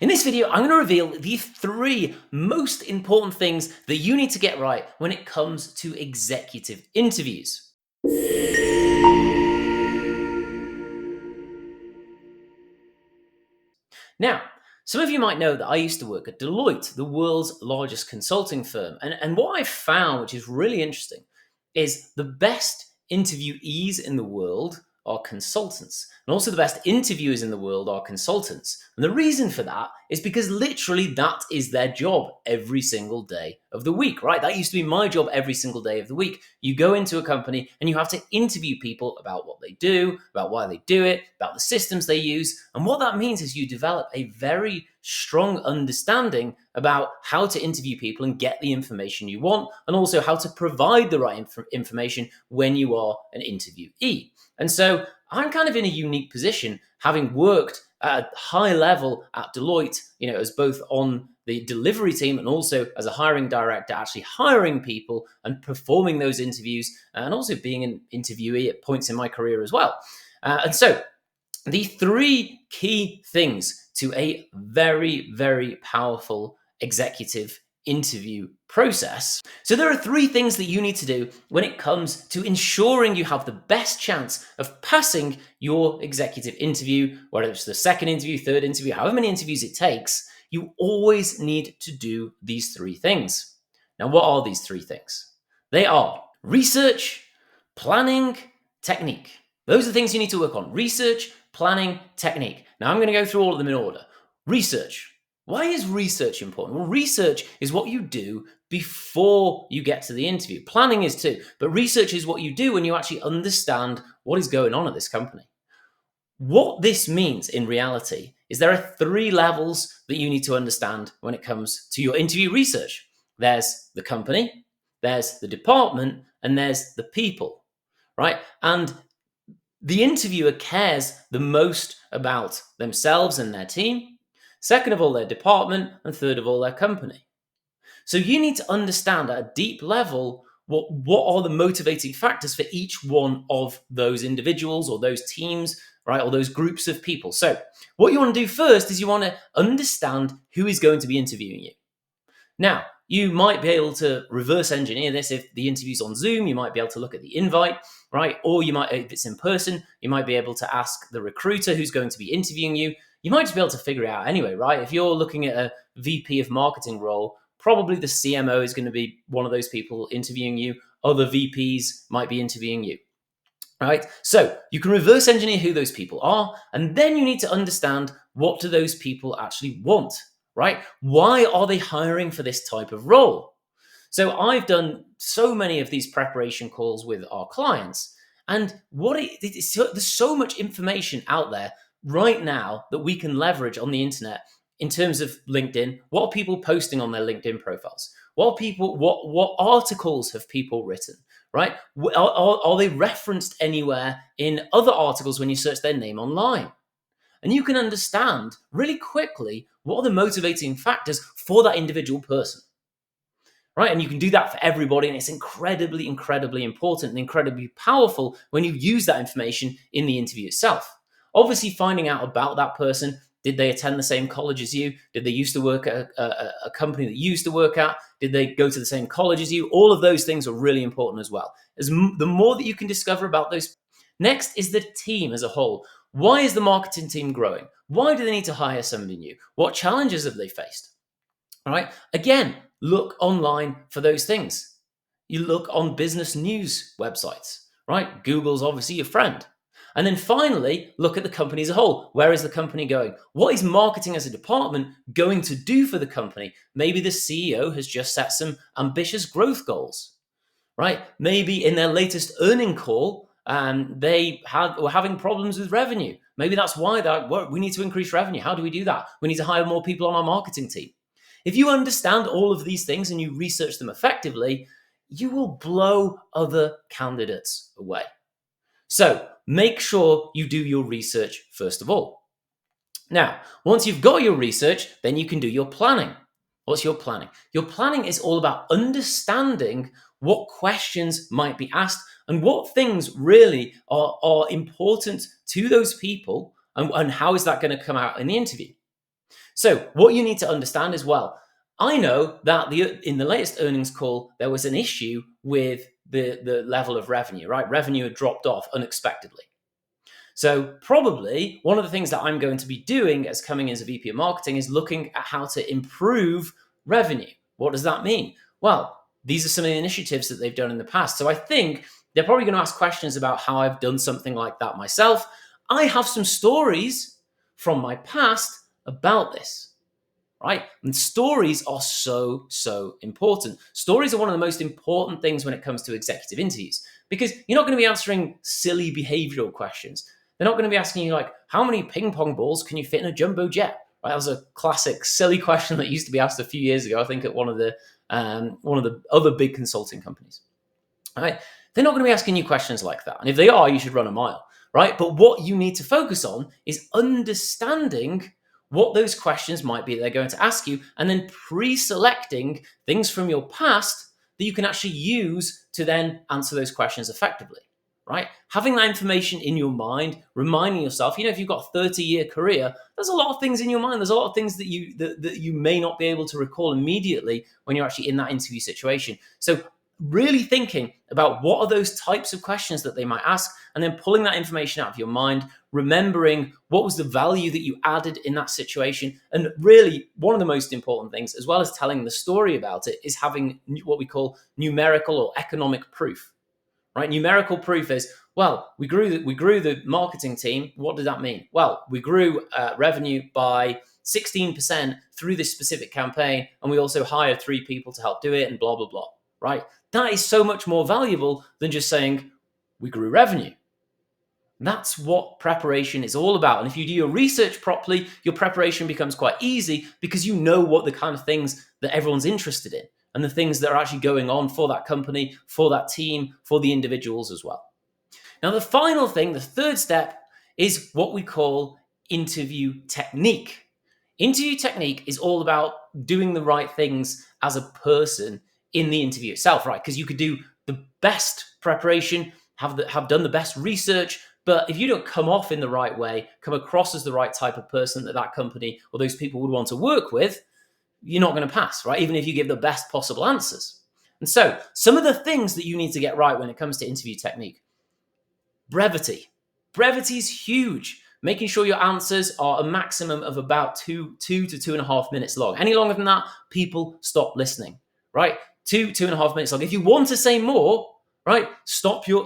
In this video, I'm going to reveal the 3 most important things that you need to get right when it comes to executive interviews. Now, some of you might know that I used to work at Deloitte, the world's largest consulting firm. And what I found, which is really interesting, is the best interviewees in the world are consultants. And also the best interviewers in the world are consultants. And the reason for that is because literally that is their job every single day of the week, right? That used to be my job every single day of the week. You go into a company and you have to interview people about what they do, about why they do it, about the systems they use. And what that means is you develop a very strong understanding about how to interview people and get the information you want, and also how to provide the right information when you are an interviewee. And so I'm kind of in a unique position, having worked at a high level at Deloitte, as both on the delivery team and also as a hiring director, actually hiring people and performing those interviews, and also being an interviewee at points in my career as well. And so the 3 key things to a very, very powerful executive interview process. So there are 3 things that you need to do when it comes to ensuring you have the best chance of passing your executive interview, whether it's the second interview, third interview, however many interviews it takes. You always need to do these 3 things. Now, what are these 3 things? They are research, planning, technique. Those are the things you need to work on: research, planning, technique. Now, I'm going to go through all of them in order. Research. Why is research important? Well, research is what you do before you get to the interview. Planning is too, but research is what you do when you actually understand what is going on at this company. What this means in reality is there are 3 levels that you need to understand when it comes to your interview research. There's the company, there's the department, and there's the people, right? And the interviewer cares the most about themselves and their team, second of all, their department, and third of all, their company. So you need to understand at a deep level what are the motivating factors for each one of those individuals or those teams, right, or those groups of people. So what you want to do first is you want to understand who is going to be interviewing you. Now, you might be able to reverse engineer this. If the interview's on Zoom, you might be able to look at the invite, right? Or you might, if it's in person, you might be able to ask the recruiter who's going to be interviewing you. You might just be able to figure it out anyway, right? If you're looking at a VP of marketing role, probably the CMO is going to be one of those people interviewing you. Other VPs might be interviewing you, right? So you can reverse engineer who those people are, and then you need to understand what do those people actually want, right? Why are they hiring for this type of role? So I've done so many of these preparation calls with our clients, and there's so much information out there right now that we can leverage on the internet in terms of LinkedIn. What are people posting on their LinkedIn profiles? What articles have people written, right? Are they referenced anywhere in other articles when you search their name online? And you can understand really quickly what are the motivating factors for that individual person, right? And you can do that for everybody, and it's incredibly, incredibly important and incredibly powerful when you use that information in the interview itself. Obviously, finding out about that person. Did they attend the same college as you? Did they used to work at a company that you used to work at? Did they go to the same college as you? All of those things are really important as well. The more that you can discover about those. Next is the team as a whole. Why is the marketing team growing? Why do they need to hire somebody new? What challenges have they faced? All right. Again, look online for those things. You look on business news websites, right? Google's obviously your friend. And then finally, look at the company as a whole. Where is the company going? What is marketing as a department going to do for the company? Maybe the CEO has just set some ambitious growth goals, right? Maybe in their latest earning call, were having problems with revenue. Maybe that's why we need to increase revenue. How do we do that? We need to hire more people on our marketing team. If you understand all of these things and you research them effectively, you will blow other candidates away. So make sure you do your research first of all. Now, once you've got your research, then you can do your planning. What's your planning? Your planning is all about understanding what questions might be asked and what things really are important to those people, and how is that going to come out in the interview. So what you need to understand as well, I know that in the latest earnings call, there was an issue with the level of revenue, right? Revenue had dropped off unexpectedly. So probably one of the things that I'm going to be doing as coming as a VP of marketing is looking at how to improve revenue. What does that mean? Well, these are some of the initiatives that they've done in the past. So I think they're probably going to ask questions about how I've done something like that myself. I have some stories from my past about this, right? And stories are so important. Stories are one of the most important things when it comes to executive interviews, because you're not going to be answering silly behavioral questions. They're not going to be asking you like, how many ping pong balls can you fit in a jumbo jet? Right? That was a classic silly question that used to be asked a few years ago, I think, at one of the other big consulting companies. Right? They're not going to be asking you questions like that. And if they are, you should run a mile, right? But what you need to focus on is understanding what those questions might be they're going to ask you, and then pre-selecting things from your past that you can actually use to then answer those questions effectively, right? Having that information in your mind, reminding yourself, if you've got a 30-year career, there's a lot of things in your mind. There's a lot of things that you may not be able to recall immediately when you're actually in that interview situation. So really thinking about what are those types of questions that they might ask, and then pulling that information out of your mind, remembering what was the value that you added in that situation. And really, one of the most important things, as well as telling the story about it, is having what we call numerical or economic proof. Right? Numerical proof is, well, we grew the marketing team. What did that mean? Well, we grew revenue by 16% through this specific campaign, and we also hired 3 people to help do it, and blah blah blah. Right? That is so much more valuable than just saying we grew revenue. That's what preparation is all about. And if you do your research properly, your preparation becomes quite easy, because you know what the kind of things that everyone's interested in and the things that are actually going on for that company, for that team, for the individuals as well. Now, the final thing, the third step, is what we call interview technique. Interview technique is all about doing the right things as a person in the interview itself, right? Because you could do the best preparation, have done the best research, but if you don't come off in the right way, come across as the right type of person that company or those people would want to work with, you're not going to pass, right? Even if you give the best possible answers. And so some of the things that you need to get right when it comes to interview technique: brevity. Brevity is huge. Making sure your answers are a maximum of about 2 to 2.5 minutes long. Any longer than that, people stop listening, right? 2.5 minutes long. If you want to say more, right, stop your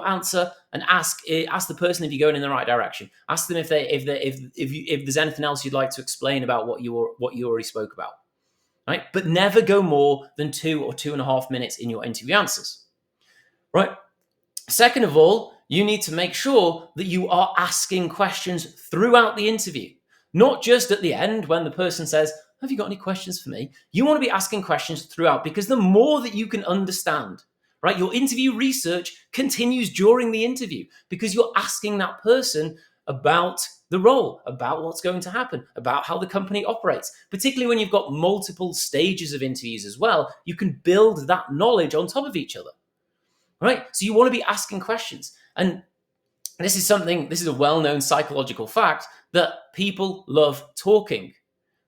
answer and ask the person if you're going in the right direction. Ask them if there's anything else you'd like to explain about what you already spoke about, right? But never go more than 2 or 2.5 minutes in your interview answers, right? Second of all, you need to make sure that you are asking questions throughout the interview, not just at the end when the person says, have you got any questions for me? You want to be asking questions throughout, because the more that you can understand, right, your interview research continues during the interview, because you're asking that person about the role, about what's going to happen, about how the company operates. Particularly when you've got multiple stages of interviews as well, you can build that knowledge on top of each other. Right? So you want to be asking questions. And this is a well-known psychological fact, that people love talking.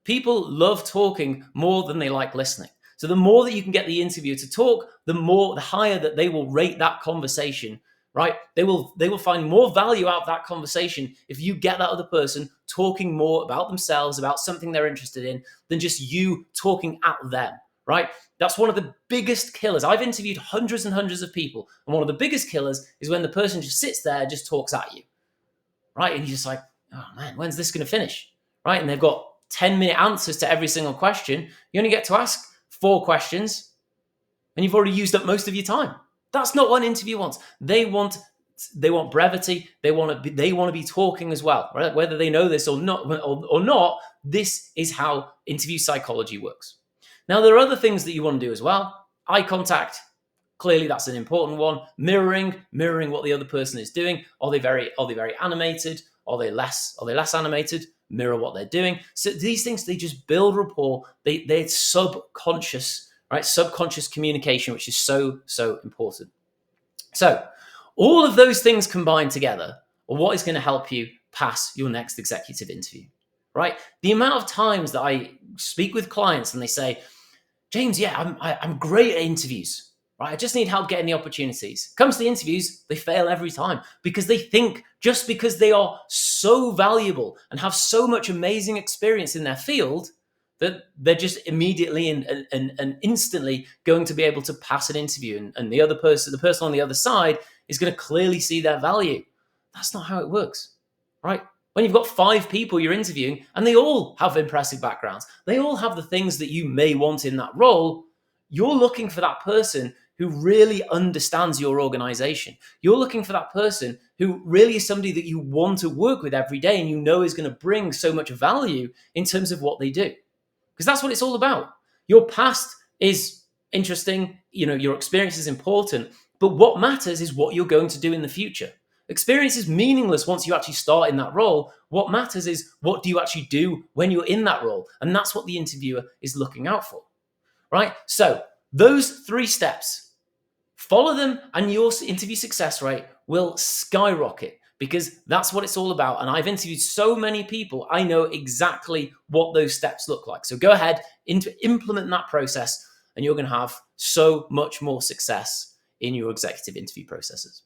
People love talking more than they like listening. So the more that you can get the interviewer to talk, the higher that they will rate that conversation, right? They will find more value out of that conversation if you get that other person talking more about themselves, about something they're interested in, than just you talking at them, right? That's one of the biggest killers. I've interviewed hundreds and hundreds of people, and one of the biggest killers is when the person just sits there and just talks at you, right? And you're just like, oh man, when's this going to finish, right? And they've got 10-minute answers to every single question. You only get to ask 4 questions, and you've already used up most of your time. That's not what an interview wants. They want brevity. They want to be talking as well, right? Whether they know this or not, this is how interview psychology works. Now, there are other things that you want to do as well. Eye contact, clearly that's an important one. Mirroring what the other person is doing. Are they very animated? Are they less animated? Mirror what they're doing. So these things, they just build rapport. They're subconscious, right? Subconscious communication, which is so important. So all of those things combined together are what is going to help you pass your next executive interview. right? The amount of times that I speak with clients and they say, James, yeah, I'm great at interviews, right? I just need help getting the opportunities. Comes to the interviews, they fail every time because they think just because they are so valuable and have so much amazing experience in their field that they're just immediately and instantly going to be able to pass an interview, and the person on the other side is going to clearly see their value. That's not how it works, right? When you've got 5 people you're interviewing and they all have impressive backgrounds, they all have the things that you may want in that role, you're looking for that person who really understands your organization. You're looking for that person who really is somebody that you want to work with every day and you know is going to bring so much value in terms of what they do. Because that's what it's all about. Your past is interesting, your experience is important, but what matters is what you're going to do in the future. Experience is meaningless once you actually start in that role. What matters is what do you actually do when you're in that role? And that's what the interviewer is looking out for, right? So those 3 steps, follow them and your interview success rate will skyrocket because that's what it's all about. And I've interviewed so many people, I know exactly what those steps look like. So go ahead, implement that process, and you're going to have so much more success in your executive interview processes.